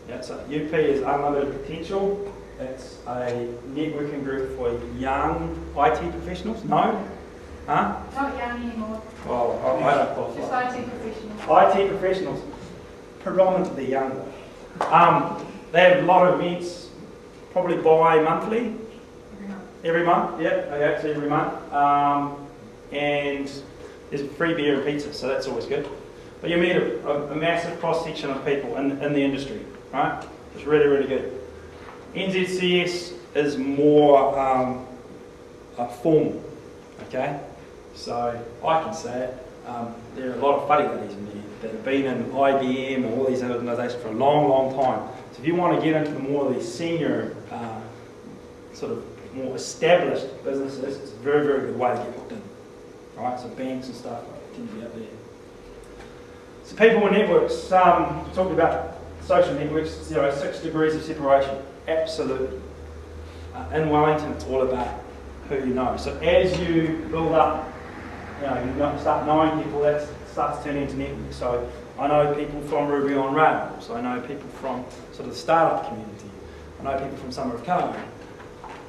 Yeah, so UP is Unlimited Potential. It's a networking group for young IT professionals. No? Huh? Not young anymore. Well, I don't qualify. Just IT professionals. IT professionals, predominantly younger. They have a lot of events, probably bi-monthly. Every month, yeah, okay, so every month. And there's free beer and pizza, so that's always good. But you meet a massive cross-section of people in the industry, right? It's really, really good. NZCS is more formal, okay? So I can say it. There are a lot of fuddy-duddies in there that have been in IBM or all these organisations for a long, long time. So if you want to get into more of these senior, sort of more established businesses, it's a very, very good way to get hooked in. Right? So banks and stuff tend to be up there. So people and networks, talking about social networks, 6 degrees of separation, absolutely. In Wellington, it's all about who you know. So as you build up, you start knowing people, that starts turning into networks. So I know people from Ruby on Rails, I know people from sort of the startup community, I know people from Summer of Code,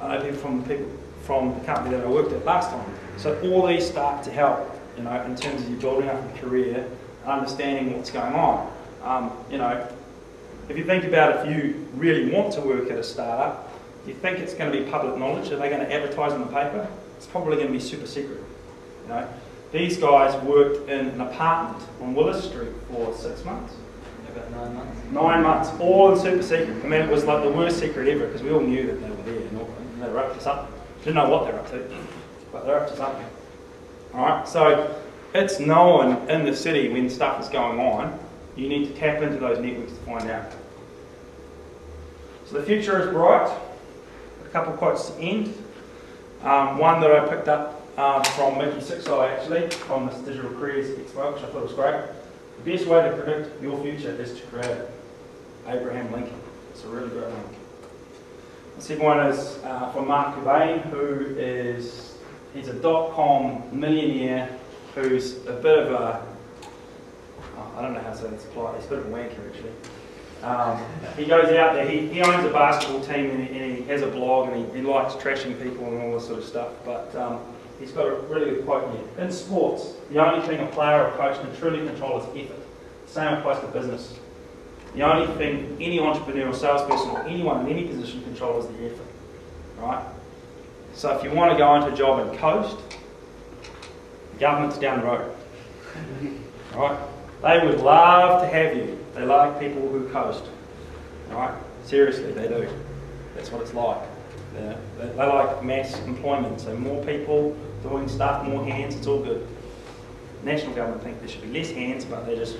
I know people from the company that I worked at last time. So all these start to help, in terms of you building up your career, understanding what's going on. If you think about if you really want to work at a startup, you think it's going to be public knowledge? Are they going to advertise in the paper? It's probably going to be super secret. These guys worked in an apartment on Willis Street for 6 months. About 9 months. 9 months, all in super secret. I mean, it was like the worst secret ever because we all knew that they were there and they were up to something. Didn't know what they were up to, but they're up to something. Alright, so it's known in the city when stuff is going on. You need to tap into those networks to find out. So the future is bright. A couple of quotes to end. One that I picked up from Mickey Sixeye actually, from this Digital Careers Expo, which I thought was great. The best way to predict your future is to create it. Abraham Lincoln. It's a really great one. The second one is from Mark Cobain, he's a dot-com millionaire who's a bit of a, I don't know how to say this politely, he's a bit of a wanker actually. He goes out there, he owns a basketball team and he has a blog and he likes trashing people and all this sort of stuff, but he's got a really good quote here. In sports, the only thing a player or coach can truly control is effort. Same applies to business. The only thing any entrepreneur or salesperson or anyone in any position controls is the effort. Right? So if you want to go into a job and coast, the government's down the road. Right? They would love to have you. They like people who coast. Right? Seriously, they do. That's what it's like. They like mass employment, so more people doing stuff, more hands, it's all good. National government think there should be less hands, but they just...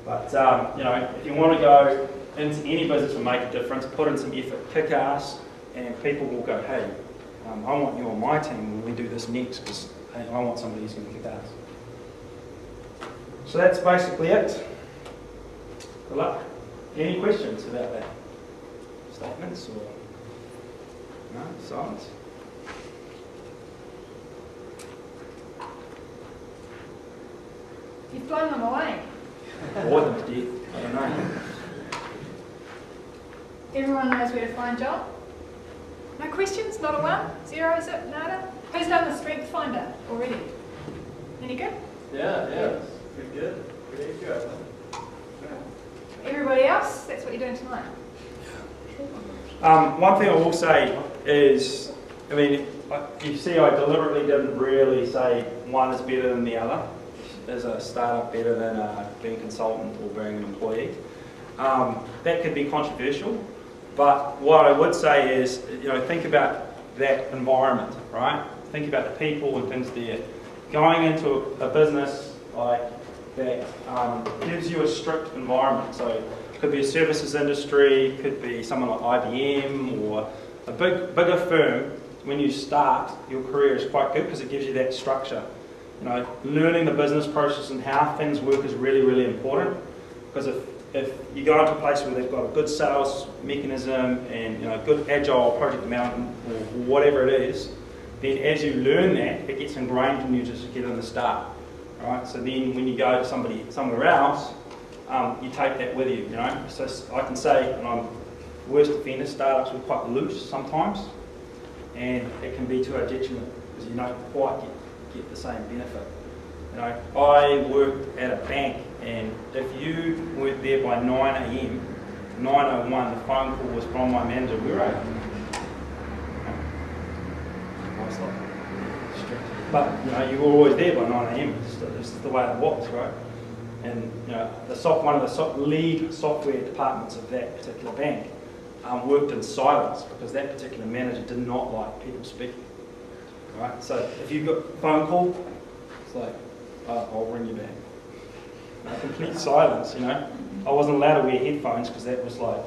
But, if you want to go into any business and make a difference, put in some effort, kick ass, and people will go, hey, I want you on my team when we do this next, because I want somebody who's going to kick ass. So that's basically it. Good luck. Any questions about that? Statements or... No? Silence? You've blown them away. Bored them to death. I don't know. Everyone knows where to find John? No questions? Not a 1? 0? Is it? Nada? Who's done the Strength Finder already? Any good? Yeah. Pretty good. Pretty accurate. Everybody else? That's what you're doing tonight. One thing I will say is, you see I deliberately didn't really say one is better than the other. Is a startup better than being a consultant or being an employee? That could be controversial, but what I would say is, think about that environment, right? Think about the people and things there. Going into a business like that gives you a strict environment. So it could be a services industry, could be someone like IBM or a bigger firm. When you start, your career is quite good because it gives you that structure. Learning the business process and how things work is really, really important. Because if you go into a place where they've got a good sales mechanism and good agile project management or whatever it is, then as you learn that, it gets ingrained in you just to get in the start. Right? So then when you go to somewhere else, you take that with you, you know. So I can say, and I'm worst offender, startups were quite loose sometimes, and it can be to our detriment because you don't quite get the same benefit. You know, I worked at a bank, and if you weren't there by 9 AM, 9:01, the phone call was from my manager. Where are you? I was like, but you know, you were always there by 9 AM. This is the way it was, right? And you know, one of the lead software departments of that particular bank worked in silence because that particular manager did not like people speaking. Right? So if you got a phone call, it's like, I'll ring you back. Complete silence, you know. I wasn't allowed to wear headphones because that was like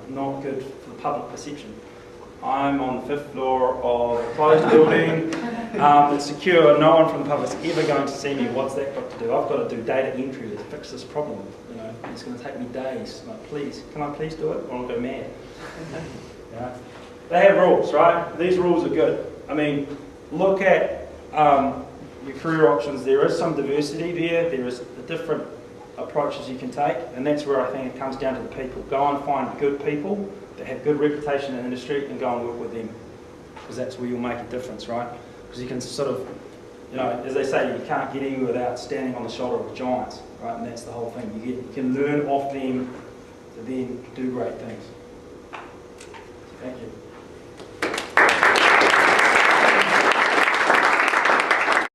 not good for the public perception. I'm on the 5th floor of a closed building. It's secure. No one from the public's ever going to see me. What's that got to do? I've got to do data entry to fix this problem. You know, it's going to take me days. Like, please, can I please do it, or I'll go mad. You know? They have rules, right? These rules are good. I mean, look at your career options. There is some diversity there. There is different approaches you can take, and that's where I think it comes down to the people. Go and find good people that have good reputation in the industry and go and work with them, because that's where you'll make a difference, right? Because you can sort of, you know, as they say, you can't get anywhere without standing on the shoulder of giants, right? And that's the whole thing. You can learn off them to then do great things. So thank you.